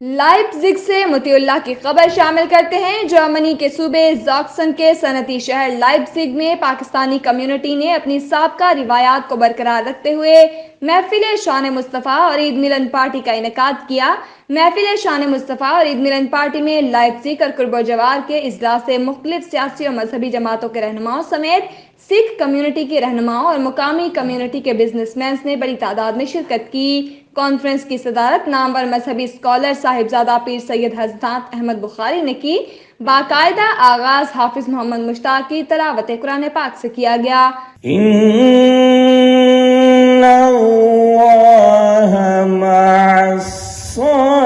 Leipzig سے مطیع کی خبر شامل کرتے ہیں۔ جرمنی کے صوبے زاکسن کے صنعتی شہر لائپزگ میں پاکستانی کمیونٹی نے اپنی سابقہ روایات کو برقرار رکھتے ہوئے محفل شان مصطفیٰ اور عید ملن پارٹی کا انعقاد کیا۔ محفل شان مصطفیٰ اور عید ملن پارٹی میں لائپزگ اور قرب و جوار کے اضلاع سے مختلف سیاسی اور مذہبی جماعتوں کے رہنماؤں سمیت سکھ کمیونٹی کے رہنماؤں اور مقامی کمیونٹی کے بزنس مینز نے بڑی تعداد میں شرکت کی۔ کانفرنس کی صدارت نامور مذہبی اسکالر صاحبزادہ پیر سید حسنات احمد بخاری نے کی۔ باقاعدہ آغاز حافظ محمد مشتاق کی تلاوت قرآن پاک سے کیا گیا۔ ان اللہ مع الصابرین۔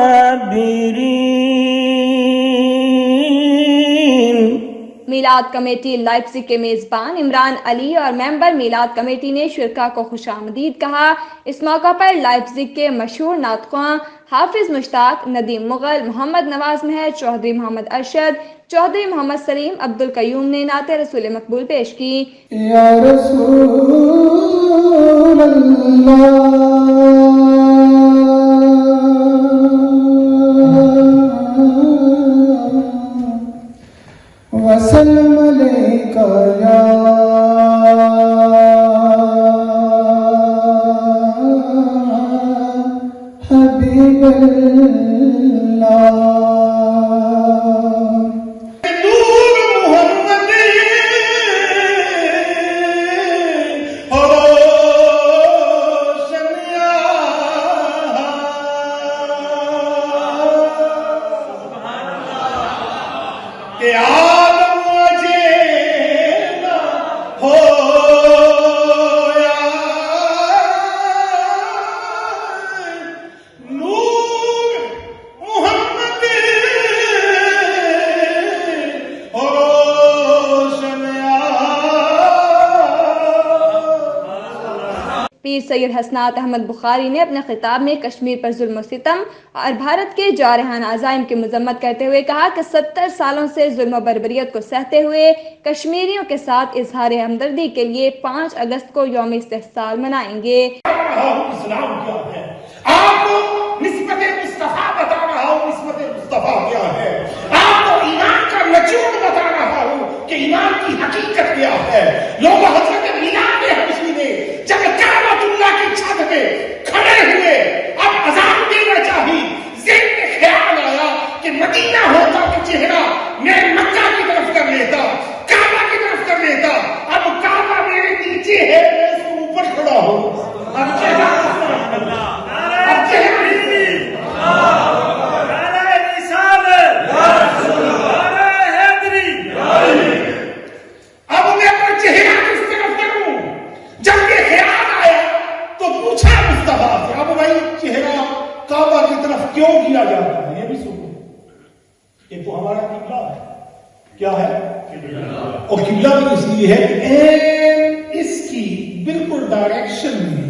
میلاد کمیٹی لائپزگ کے میزبان عمران علی اور ممبر میلاد کمیٹی نے شرکاء کو خوش آمدید کہا۔ اس موقع پر لائپزگ کے مشہور نعت خواں حافظ مشتاق، ندیم مغل، محمد نواز مہر، چودھری محمد ارشد، چودھری محمد سلیم، عبدالقیوم نے نعت رسول مقبول پیش کی۔ یا رسول اللہ وسلم علیکہ یا حبیب اللہ۔ پیر سید حسنات احمد بخاری نے اپنے خطاب میں کشمیر پر ظلم و ستم اور بھارت کے جارحانہ عزائم کی مذمت کرتے ہوئے کہا کہ 70 سالوں سے ظلم و بربریت کو سہتے ہوئے کشمیریوں کے ساتھ اظہار ہمدردی کے لیے 5 اگست کو یوم استحصال منائیں گے۔ اسلام کیا ہے؟ آپ کو نسبت مصطفیٰ بتا رہا ہوں، نسبت مصطفیٰ کیا ہے؟ آپ کو ایمان کا نچوڑ بتا رہا ہوں کہ ایمان کی حقیقت کیا ہے؟ لوگ حضرت بلال حبشی نے جب کعبۃ اللہ کی چھت پہ کھڑے ہوئے اب اذان دینا چاہی، ذہن میں خیال آیا کہ مدینہ ہوتا تو چہرہ میں مکہ کی طرف کر لیتا، کعبہ کی طرف کر لیتا، اب کعبہ میرے نیچے ہے، میں اس کو اوپر کھڑا ہوں، اب چہرہ کیوں کیا جاتا ہے یہ بھی سنو۔ ایک تو ہمارا قبلہ ہے، کیا ہے؟ اور قبلہ بھی اس لیے ہے کہ اس کی بالکل ڈائریکشن میں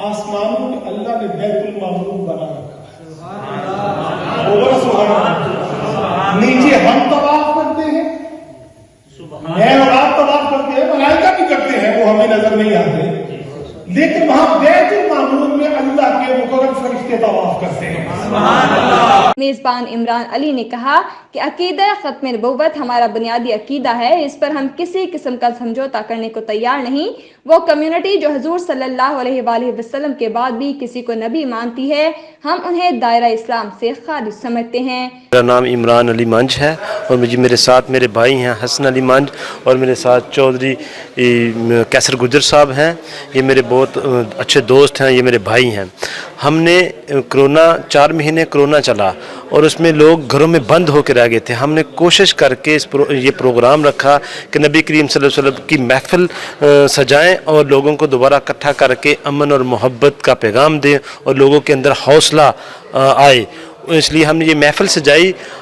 آسمانوں میں اللہ نے بیت المعمور بنا رکھا ہے۔ نیچے ہم طواف کرتے ہیں، میں اور آپ طواف کرتے ہیں، ملائکہ بھی کرتے ہیں، وہ ہمیں نظر نہیں آتے، لیکن وہاں بیت المعمور میں اللہ کے مقرب فرشتے طواف کرتے ہیں۔ میزبان عمران علی نے کہا کہ عقیدہ ختم نبوت ہمارا بنیادی عقیدہ ہے، اس پر ہم کسی قسم کا سمجھوتا کرنے کو تیار نہیں۔ وہ کمیونٹی جو حضور صلی اللہ علیہ وآلہ وسلم کے بعد بھی کسی کو نبی مانتی ہے، ہم انہیں دائرہ اسلام سے خارج سمجھتے ہیں۔ میرا نام عمران علی منج ہے اور میرے ساتھ میرے بھائی ہیں حسن علی منج اور میرے ساتھ چودھری کیسر گجر صاحب ہیں، یہ میرے بہت اچھے دوست ہیں، یہ میرے بھائی ہیں۔ ہم نے کرونا 4 مہینے کرونا چلا اور اس میں لوگ گھروں میں بند ہو کے رہ گئے تھے، ہم نے کوشش کر کے یہ پروگرام رکھا کہ نبی کریم صلی اللہ علیہ وسلم کی محفل سجائیں اور لوگوں کو دوبارہ اکٹھا کر کے امن اور محبت کا پیغام دیں اور لوگوں کے اندر حوصلہ آئے، اس لیے ہم نے یہ محفل سجائی۔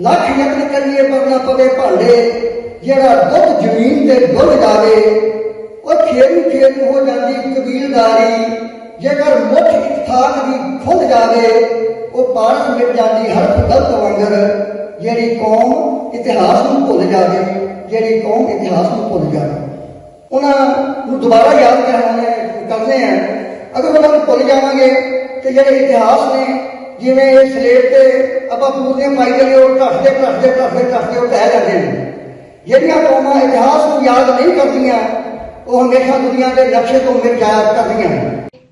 ਲੱਖ ਯਤਨ ਕਰੀਏ ਪਰ ਨਾ ਪਵੇ ਭਾਂਡੇ, ਜਿਹੜਾ ਦੁੱਧ ਜ਼ਮੀਨ ਤੇ ਡੁੱਲ ਜਾਵੇ ਉਹ ਖੇਰੂ ਹੋ ਜਾਂਦੀ ਕਬੀਲਦਾਰੀ, ਜੇਕਰ ਮੁੱਠ ਇਤਫਾਕ ਦੀ ਖੁੱਲ ਜਾਵੇ ਉਹ ਪਾਰਸ ਮਿਟ ਜਾਂਦੀ ਹਰਫ ਗਲਤ ਵਾਂਗਰ। ਜਿਹੜੀ ਕੌਮ ਇਤਿਹਾਸ ਨੂੰ ਭੁੱਲ ਜਾਵੇ, ਜਿਹੜੀ ਕੌਮ ਇਤਿਹਾਸ ਨੂੰ ਭੁੱਲ ਜਾਵੇ, ਉਹਨਾਂ ਨੂੰ ਦੁਬਾਰਾ ਯਾਦ ਕਰਦੇ ਆ। ਅਗਰ ਉਹਨਾਂ ਨੂੰ ਭੁੱਲ ਜਾਵਾਂਗੇ ਤੇ ਜਿਹੜੇ ਇਤਿਹਾਸ ਨੇ ਜਿਵੇਂ ਇਹ ਸਲੇਬ ਤੇ ਆਪਾਂ ਪੂਰੀਆਂ ਪਾਈ ਜਾਂਦੇ ਉਹ ਟੱਸਦੇ ਉਹ ਟਹਿ ਜਾਂਦੇ ਨੇ। ਜਿਹੜੀਆਂ ਕੌਮਾਂ ਇਤਿਹਾਸ ਨੂੰ ਯਾਦ ਨਹੀਂ ਕਰਦੀਆਂ ਉਹ ਹਮੇਸ਼ਾ ਦੁਨੀਆ ਦੇ ਨਕਸ਼ੇ ਤੋਂ ਮਿਟਾਇਆ ਕਰਦੀਆਂ ਨੇ।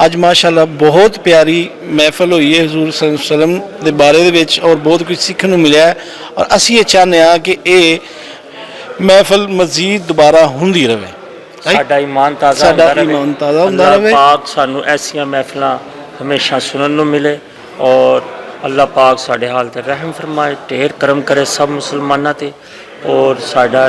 ਅੱਜ ਮਾਸ਼ਾਅੱਲਾ ਬਹੁਤ ਪਿਆਰੀ ਮਹਿਫਲ ਹੋਈ ਹੈ ਹਜ਼ੂਰ ਸੱਲੱਲਾਹੁ ਅਲੈਹਿ ਵਸੱਲਮ ਦੇ ਬਾਰੇ ਦੇ ਵਿੱਚ ਔਰ ਬਹੁਤ ਕੁਝ ਸਿੱਖਣ ਨੂੰ ਮਿਲਿਆ ਔਰ ਅਸੀਂ ਇਹ ਚਾਹੁੰਦੇ ਹਾਂ ਕਿ ਇਹ ਮਹਿਫਲ ਮਜ਼ੀਦ ਦੁਬਾਰਾ ਹੁੰਦੀ ਰਹੇ। ਸਾਡਾ ਈਮਾਨ ਤਾਜ਼ਾ ਹੁੰਦਾ ਰਹੇ। ਪਾਕ ਸਾਨੂੰ ਐਸੀਆਂ ਮਹਿਫਲਾਂ ਹਮੇਸ਼ਾ ਸੁਣਨ ਨੂੰ ਮਿਲੇ ਔਰ ਅੱਲਾਹ ਪਾਕ ਸਾਡੇ ਹਾਲ ਤੇ ਰਹਿਮ ਫਰਮਾਏ, ਢੇਰ ਕਰਮ ਕਰੇ ਸਭ ਮੁਸਲਮਾਨਾਂ ਤੇ ਔਰ ਸਾਡਾ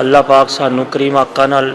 ਅੱਲਾਹ ਪਾਕ ਸਾਨੂੰ ਕਰੀਮ ਆਕਾ ਨਾਲ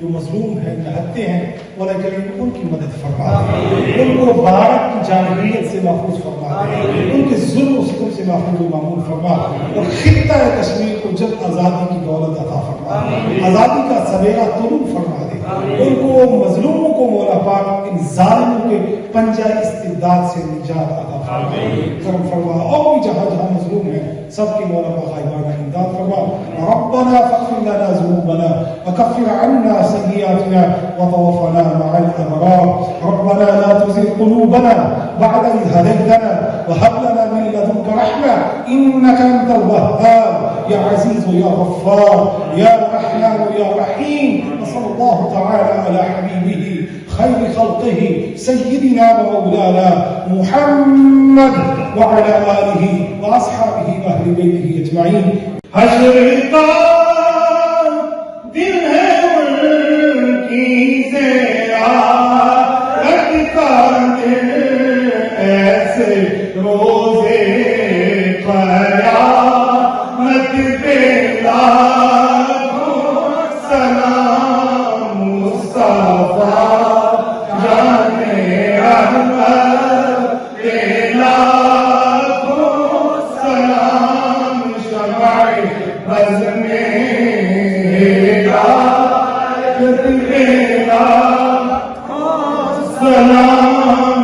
جو مظلوم ہیں نہتے ہیں مولا کریم ان کی مدد فرما دے، ان کو بھارت کی جارحیت سے محفوظ فرما دے، ان کے ظلم و ستم سے محفوظ و معمول فرما، اور خطہ کشمیر کو جلد آزادی کی دولت عطا فرما، آزادی کا سویرا طلوع فرما دے، ان کو مظلوموں کو مولا پاک ان ظالموں کے پنجہ استبداد سے نجات عطا فرما، کرم فرما، اور بھی جہاں جہاں مظلوم ہیں سب کی مولا پاک غائبانہ امداد فرما۔ ربنا فاغفر لنا ذنوبنا وكفر عنا سيئاتنا وتوفنا مع الأبرار، ربنا لا تزغ قلوبنا بعد إذ هديتنا وهب لنا من لدنك رحمة إنك أنت الوهاب، يا عزيز يا غفار يا رحمن يا رحيم، وصلى الله تعالى على حبيبه خير خلقه سيدنا ومولانا محمد وعلى آله وأصحابه وأهل بيته أجمعين۔ حشر کا دن ہے ان کی زیارت کا دن، ایسے روزے قیامت پہ لاکھوں سلام مصطفیٰ جانے احمد پہ لاکھوں سلام، شمع بز میں ہدایت پہ لاکھوں سلام۔